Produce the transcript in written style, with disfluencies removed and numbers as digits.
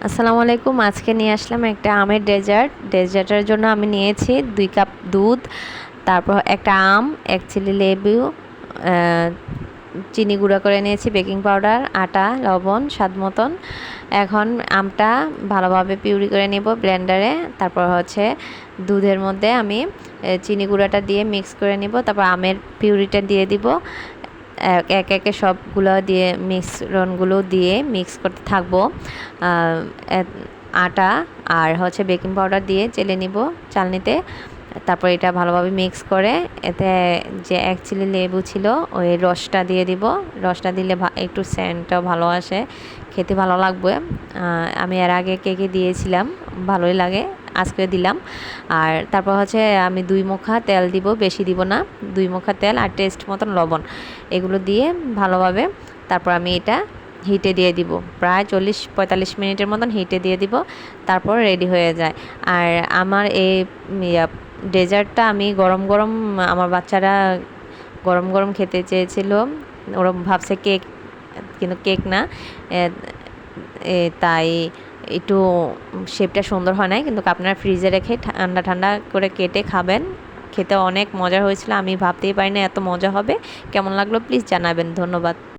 আসসালামু আলাইকুম। আজকে নিয়ে আসলাম একটা আমের ডেজার্টের জন্য আমি নিয়েছি 2 কাপ দুধ, তারপর একটা আম, এক চিলি লেবু, আহ, চিনি গুঁড়া করে নিয়েছি, বেকিং পাউডার, আটা, লবণ স্বাদ মতন। এখন আমটা ভালোভাবে পিউরি করে নেব ব্লেন্ডারে। তারপর হচ্ছে দুধের মধ্যে আমি চিনি গুঁড়াটা দিয়ে মিক্স করে নিব। তারপর আমের পিউরিটা দিয়ে দিব। এক একে সবগুলো দিয়ে মিশ্রণগুলো দিয়ে মিক্স করতে থাকবো। আটা আর হচ্ছে বেকিং পাউডার দিয়ে চেলে নিব চালনিতে। তারপর এটা ভালোভাবে মিক্স করে এতে যে এক চিলি লেবু ছিল ওই রসটা দিয়ে দিব। রসটা দিলে একটু সেন্টটাও ভালো আসে, খেতে ভালো লাগবে। আমি এর আগে কেকে দিয়েছিলাম, ভালোই লাগে, আজকে দিলাম। আর তারপর হচ্ছে আমি 2 মুখা তেল দিব, বেশি দিব না। 2 মুখা তেল আর টেস্ট মতন লবণ, এগুলো দিয়ে ভালোভাবে তারপর আমি এটা হিটে দিয়ে দিব। প্রায় 40-45 মিনিটের মতন হিটে দিয়ে দিব, তারপর রেডি হয়ে যায়। আর আমার এই ডেজার্টটা আমি গরম গরম, আমার বাচ্চারা গরম গরম খেতে চেয়েছিল। ওরা ভাবছে কেক, কিন্তু কেক না। তাই একটু শেপটা সুন্দর হয় নাই, কিন্তু আপনারা ফ্রিজে রেখে ঠান্ডা ঠান্ডা করে কেটে খাবেন। খেতে অনেক মজা হয়েছিল, আমি ভাবতেই পারি না এত মজা হবে। কেমন লাগলো প্লিজ জানাবেন। ধন্যবাদ।